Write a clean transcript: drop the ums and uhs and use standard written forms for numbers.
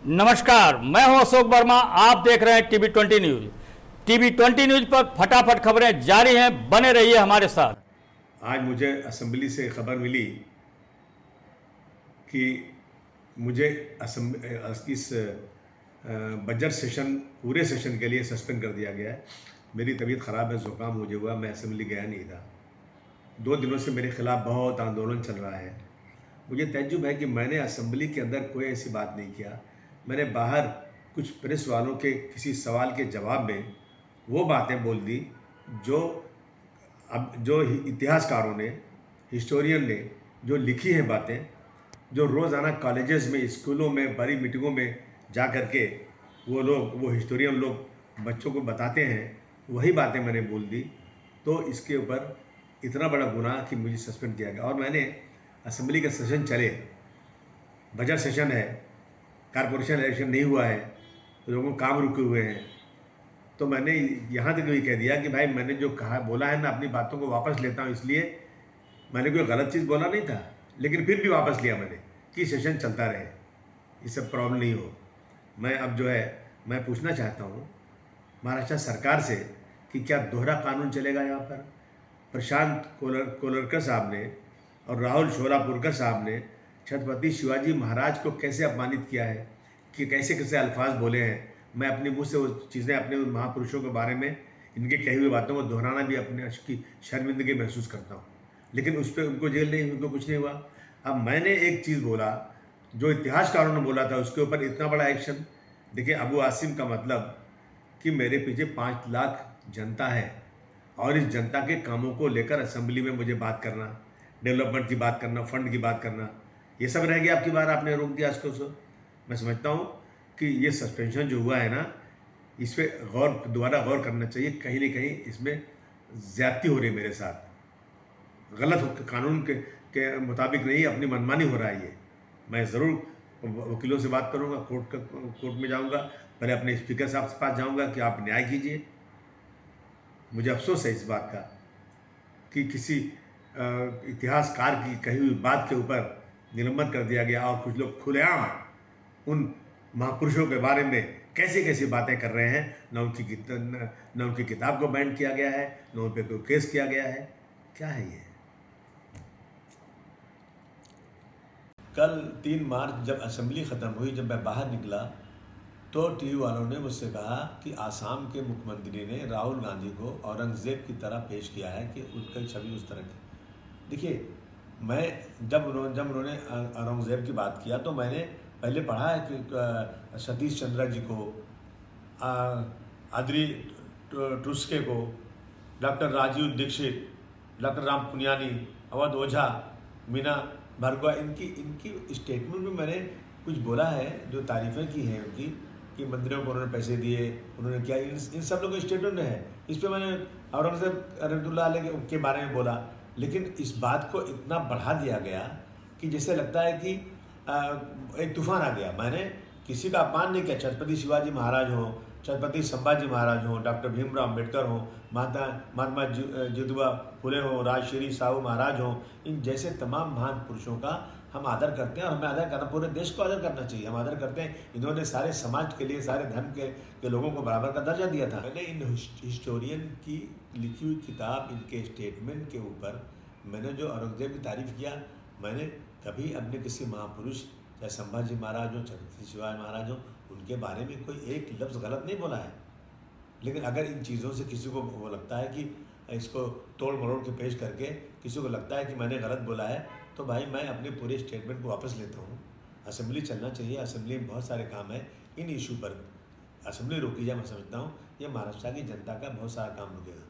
नमस्कार, मैं हूं अशोक वर्मा। आप देख रहे हैं टीवी 20 न्यूज। टीवी 20 न्यूज पर फटाफट खबरें जारी हैं, बने रहिए हमारे साथ। आज मुझे असेंबली से खबर मिली कि मुझे इस बजट सेशन पूरे सेशन के लिए सस्पेंड कर दिया गया है। मेरी तबीयत ख़राब है, ज़ुकाम मुझे हुआ, मैं असेंबली गया नहीं था। 2 दिनों से मेरे खिलाफ बहुत आंदोलन चल रहा है। मुझे तज्जुब है कि मैंने असेंबली के अंदर कोई ऐसी बात नहीं किया। मैंने बाहर कुछ प्रेस वालों के किसी सवाल के जवाब में वो बातें बोल दी जो इतिहासकारों ने, हिस्टोरियन ने जो लिखी हैं बातें, जो रोज़ाना कॉलेजेस में, स्कूलों में, बड़ी मीटिंगों में जा कर के वो हिस्टोरियन लोग बच्चों को बताते हैं, वही बातें मैंने बोल दी। तो इसके ऊपर इतना बड़ा गुनाह कि मुझे सस्पेंड किया गया। और मैंने असेंबली का सेशन चले, बजट सेशन है, कारपोरेशन इलेक्शन नहीं हुआ है, लोगों के काम रुके हुए हैं, तो मैंने यहाँ तक भी कह दिया कि भाई मैंने जो कहा बोला है, मैं अपनी बातों को वापस लेता हूँ। इसलिए मैंने कोई गलत चीज़ बोला नहीं था, लेकिन फिर भी वापस लिया मैंने कि सेशन चलता रहे, इससे प्रॉब्लम नहीं हो। मैं अब जो है मैं पूछना चाहता हूँ महाराष्ट्र सरकार से कि क्या दोहरा कानून चलेगा यहाँ पर। प्रशांत कोलरकर साहब ने और राहुल शोलापुरकर साहब ने छत्रपति शिवाजी महाराज को कैसे अपमानित किया है, कि कैसे कैसे अल्फाज बोले हैं। मैं अपने मुंह से वो चीज़ें अपने उन महापुरुषों के बारे में, इनके कही हुई बातों को दोहराना भी अपने की शर्मिंदगी महसूस करता हूँ, लेकिन उस पर उनको जेल नहीं, उनको कुछ नहीं हुआ। अब मैंने एक चीज़ बोला जो इतिहासकारों ने बोला था, उसके ऊपर इतना बड़ा एक्शन। देखिए, अबू आसिम का मतलब कि मेरे पीछे 5 लाख जनता है और इस जनता के कामों को लेकर असेंबली में मुझे बात करना, डेवलपमेंट की बात करना, फंड की बात करना, ये सब रह गया। आपकी बार आपने रोक दिया इसको। मैं समझता हूँ कि ये सस्पेंशन जो हुआ है ना, इस पर दोबारा गौर करना चाहिए। कहीं ना कहीं इसमें ज़्यादती हो रही है मेरे साथ, गलत कानून के मुताबिक नहीं, अपनी मनमानी हो रहा है ये। मैं ज़रूर वकीलों से बात करूँगा, कोर्ट में जाऊँगा, पहले अपने स्पीकर साहब के पास जाऊँगा कि आप न्याय कीजिए। मुझे अफसोस है इस बात का कि किसी इतिहासकार की कही हुई बात के ऊपर निलंबन कर दिया गया और कुछ लोग खुलेआम उन महापुरुषों के बारे में कैसे कैसी बातें कर रहे हैं। न उनकी किताब को बैन किया गया है, न उन पर कोई केस किया गया है। क्या है ये? कल 3 मार्च जब असेंबली ख़त्म हुई, जब मैं बाहर निकला तो टीवी वालों ने मुझसे कहा कि आसाम के मुख्यमंत्री ने राहुल गांधी को औरंगज़ेब की तरह पेश किया है, कि उनकी छवि उस तरह की। देखिए, मैं जब उन्होंने औरंगज़ेब की बात किया तो मैंने पहले पढ़ा है कि सतीश चंद्र जी को, आदरी टुस्के को, डॉक्टर राजीव दीक्षित, डॉक्टर राम पुनियानी, अवध ओझा, मीना भार्गवा, इनकी स्टेटमेंट में मैंने कुछ बोला है, जो तारीफ़ें की हैं उनकी, कि मंदिरों को उन्होंने पैसे दिए, उन्होंने क्या, इन सब लोगों की स्टेटमेंट है। इस पर मैंने औरंगज़ेब रहमतुल्लाह अलैह के बारे में बोला, लेकिन इस बात को इतना बढ़ा दिया गया कि जैसे लगता है कि एक तूफान आ गया। मैंने किसी का अपमान नहीं किया। छत्रपति शिवाजी महाराज हों, छत्रपति संभाजी महाराज हों, डॉक्टर भीमराव अम्बेडकर हों, महात्मा ज्योतिबा फुले हों, राजश्री साहू महाराज हों, इन जैसे तमाम महान पुरुषों का हम आदर करते हैं और हमें आदर करना, पूरे देश को आदर करना चाहिए। हम आदर करते हैं। इन्होंने सारे समाज के लिए, सारे धर्म के लोगों को बराबर का दर्जा दिया था। मैंने इन हिस्टोरियन की लिखी हुई किताब, इनके स्टेटमेंट के ऊपर मैंने जो औरंगज़ेब की तारीफ़ किया, मैंने कभी अपने किसी महापुरुष, चाहे संभाजी महाराज हो, छत्रपति शिवाजी महाराज हो, उनके बारे में कोई एक लफ्ज़ गलत नहीं बोला है। लेकिन अगर इन चीज़ों से किसी को वो लगता है कि इसको तोड़ मरोड़ के पेश करके किसी को लगता है कि मैंने गलत बोला है, तो भाई मैं अपने पूरे स्टेटमेंट को वापस लेता हूँ। असेंबली चलना चाहिए, असेंबली में बहुत सारे काम है। इन इशू पर असेंबली रोकी जाए, मैं समझता हूँ ये महाराष्ट्र की जनता का बहुत सारा काम रुकेगा।